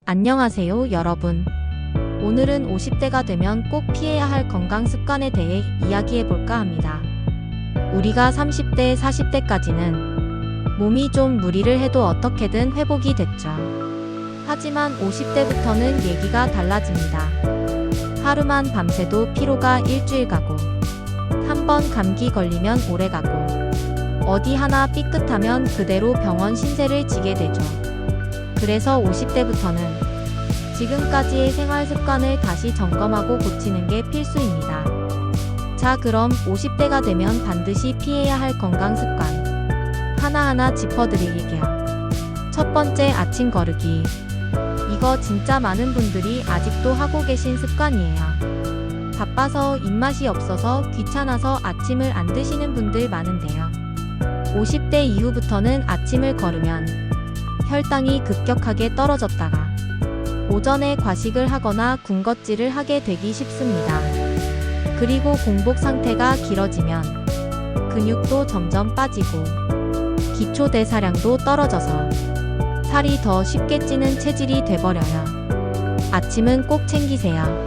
안녕하세요, 여러분. 오늘은 50대가 되면 꼭 피해야 할 건강 습관에 대해 이야기해볼까 합니다. 우리가 30대, 40대까지는 몸이 좀 무리를 해도 어떻게든 회복이 됐죠. 하지만 50대부터는 얘기가 달라집니다. 하루만 밤새도 피로가 일주일 가고, 한 번 감기 걸리면 오래 가고, 어디 하나 삐끗하면 그대로 병원 신세를 지게 되죠. 그래서 50대부터는 지금까지의 생활 습관을 다시 점검하고 고치는 게 필수입니다. 자, 그럼 50대가 되면 반드시 피해야 할 건강 습관 하나하나 짚어드릴게요. 첫 번째, 아침 거르기. 이거 진짜 많은 분들이 아직도 하고 계신 습관이에요. 바빠서 입맛이 없어서 귀찮아서 아침을 안 드시는 분들 많은데요. 50대 이후부터는 아침을 거르면 혈당이 급격하게 떨어졌다가 오전에 과식을 하거나 군것질을 하게 되기 쉽습니다. 그리고 공복 상태가 길어지면 근육도 점점 빠지고 기초대사량도 떨어져서 살이 더 쉽게 찌는 체질이 돼버려요. 아침은 꼭 챙기세요.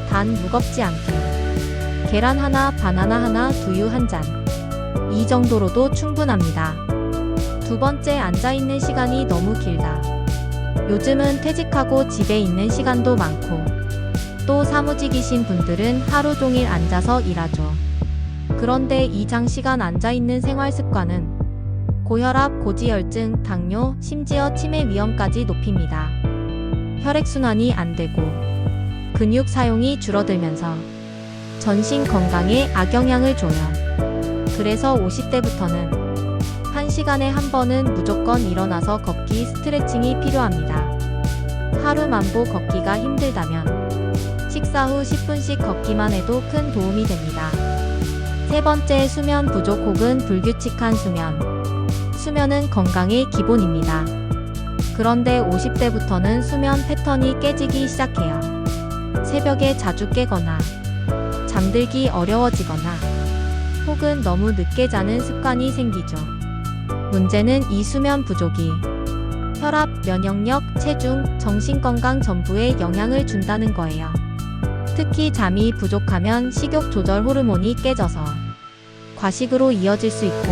단 무겁지 않게 계란 하나, 바나나 하나, 두유 한 잔. 이 정도로도 충분합니다. 두 번째, 앉아있는 시간이 너무 길다. 요즘은 퇴직하고 집에 있는 시간도 많고 또 사무직이신 분들은 하루 종일 앉아서 일하죠. 그런데 이 장시간 앉아있는 생활 습관은 고혈압, 고지혈증, 당뇨, 심지어 치매 위험까지 높입니다. 혈액순환이 안 되고 근육 사용이 줄어들면서 전신 건강에 악영향을 줘요. 그래서 50대부터는 1시간에 한 번은 무조건 일어나서 걷기, 스트레칭이 필요합니다. 하루 만보 걷기가 힘들다면 식사 후 10분씩 걷기만 해도 큰 도움이 됩니다. 세 번째, 수면 부족 혹은 불규칙한 수면. 수면은 건강의 기본입니다. 그런데 50대부터는 수면 패턴이 깨지기 시작해요. 새벽에 자주 깨거나 잠들기 어려워지거나 혹은 너무 늦게 자는 습관이 생기죠. 문제는 이 수면 부족이 혈압, 면역력, 체중, 정신건강 전부에 영향을 준다는 거예요. 특히 잠이 부족하면 식욕 조절 호르몬이 깨져서 과식으로 이어질 수 있고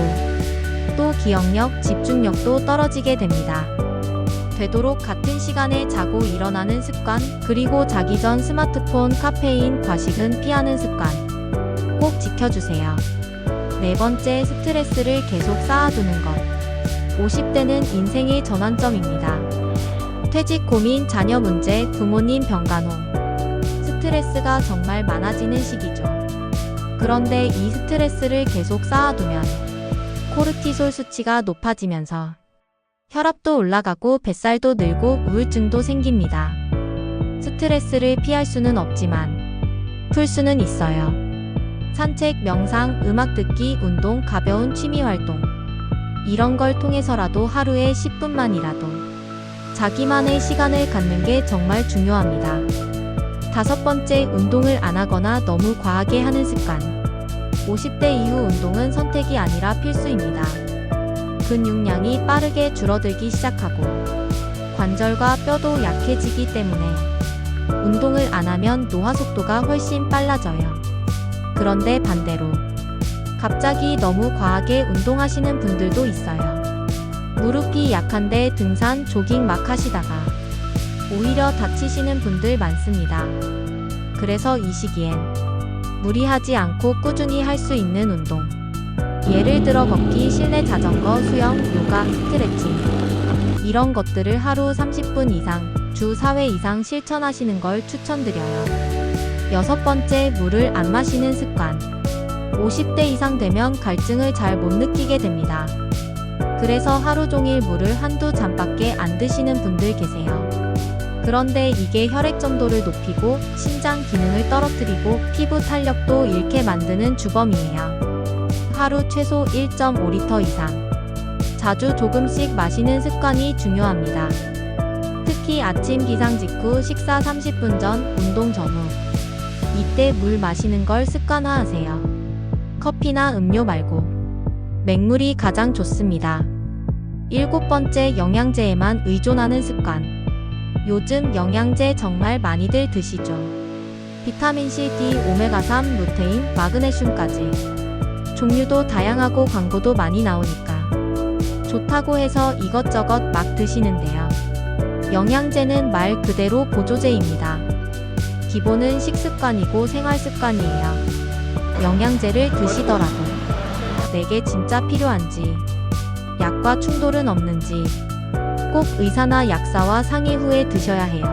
또 기억력, 집중력도 떨어지게 됩니다. 되도록 같은 시간에 자고 일어나는 습관, 그리고 자기 전 스마트폰, 카페인, 과식은 피하는 습관 꼭 지켜주세요. 네 번째, 스트레스를 계속 쌓아두는 것. 50대는 인생의 전환점입니다. 퇴직 고민, 자녀 문제, 부모님 병간호. 스트레스가 정말 많아지는 시기죠. 그런데 이 스트레스를 계속 쌓아두면 코르티솔 수치가 높아지면서 혈압도 올라가고 뱃살도 늘고 우울증도 생깁니다. 스트레스를 피할 수는 없지만 풀 수는 있어요. 산책, 명상, 음악 듣기, 운동, 가벼운 취미 활동. 이런 걸 통해서라도 하루에 10분만이라도 자기만의 시간을 갖는 게 정말 중요합니다. 다섯 번째, 운동을 안 하거나 너무 과하게 하는 습관. 50대 이후 운동은 선택이 아니라 필수입니다. 근육량이 빠르게 줄어들기 시작하고 관절과 뼈도 약해지기 때문에 운동을 안 하면 노화 속도가 훨씬 빨라져요. 그런데 반대로 갑자기 너무 과하게 운동하시는 분들도 있어요. 무릎이 약한데 등산, 조깅 막 하시다가 오히려 다치시는 분들 많습니다. 그래서 이 시기엔 무리하지 않고 꾸준히 할 수 있는 운동. 예를 들어 걷기, 실내 자전거, 수영, 요가, 스트레칭. 이런 것들을 하루 30분 이상, 주 4회 이상 실천하시는 걸 추천드려요. 여섯 번째, 물을 안 마시는 습관. 50대 이상 되면 갈증을 잘 못 느끼게 됩니다. 그래서 하루 종일 물을 한두 잔밖에 안 드시는 분들 계세요. 그런데 이게 혈액 점도를 높이고 신장 기능을 떨어뜨리고 피부 탄력도 잃게 만드는 주범이에요. 하루 최소 1.5리터 이상 자주 조금씩 마시는 습관이 중요합니다. 특히 아침 기상 직후, 식사 30분 전, 운동 전후 이때 물 마시는 걸 습관화하세요. 커피나 음료 말고 맹물이 가장 좋습니다. 일곱 번째, 영양제에만 의존하는 습관. 요즘 영양제 정말 많이들 드시죠. 비타민C, D, 오메가3, 루테인, 마그네슘까지. 종류도 다양하고 광고도 많이 나오니까 좋다고 해서 이것저것 막 드시는데요. 영양제는 말 그대로 보조제입니다. 기본은 식습관이고 생활습관이에요. 영양제를 드시더라도 내게 진짜 필요한지, 약과 충돌은 없는지 꼭 의사나 약사와 상의 후에 드셔야 해요.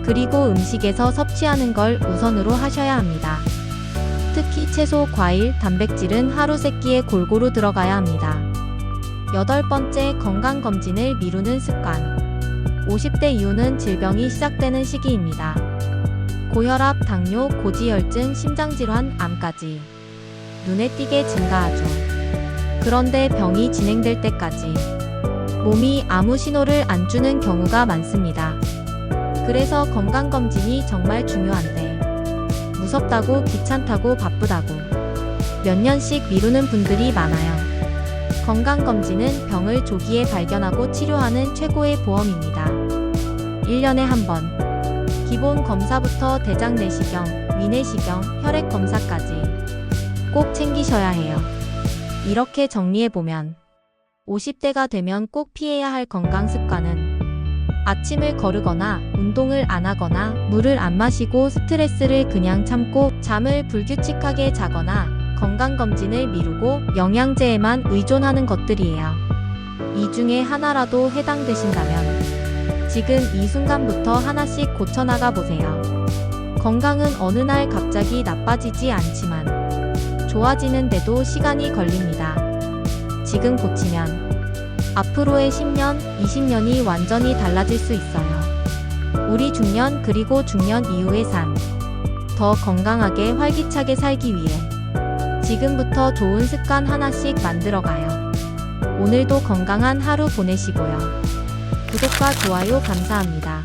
그리고 음식에서 섭취하는 걸 우선으로 하셔야 합니다. 특히 채소, 과일, 단백질은 하루 3끼에 골고루 들어가야 합니다. 8번째, 건강검진을 미루는 습관. 50대 이후는 질병이 시작되는 시기입니다. 고혈압, 당뇨, 고지혈증, 심장질환, 암까지 눈에 띄게 증가하죠. 그런데 병이 진행될 때까지 몸이 아무 신호를 안 주는 경우가 많습니다. 그래서 건강검진이 정말 중요한데 무섭다고, 귀찮다고, 바쁘다고 몇 년씩 미루는 분들이 많아요. 건강검진은 병을 조기에 발견하고 치료하는 최고의 보험입니다. 1년에 한 번. 기본 검사부터 대장 내시경, 위내시경, 혈액 검사까지 꼭 챙기셔야 해요. 이렇게 정리해보면 50대가 되면 꼭 피해야 할 건강 습관은 아침을 거르거나 운동을 안 하거나 물을 안 마시고 스트레스를 그냥 참고 잠을 불규칙하게 자거나 건강검진을 미루고 영양제에만 의존하는 것들이에요. 이 중에 하나라도 해당되신다면 지금 이 순간부터 하나씩 고쳐나가 보세요. 건강은 어느 날 갑자기 나빠지지 않지만 좋아지는데도 시간이 걸립니다. 지금 고치면 앞으로의 10년, 20년이 완전히 달라질 수 있어요. 우리 중년 그리고 중년 이후의 삶, 더 건강하게 활기차게 살기 위해 지금부터 좋은 습관 하나씩 만들어가요. 오늘도 건강한 하루 보내시고요. 구독과 좋아요 감사합니다.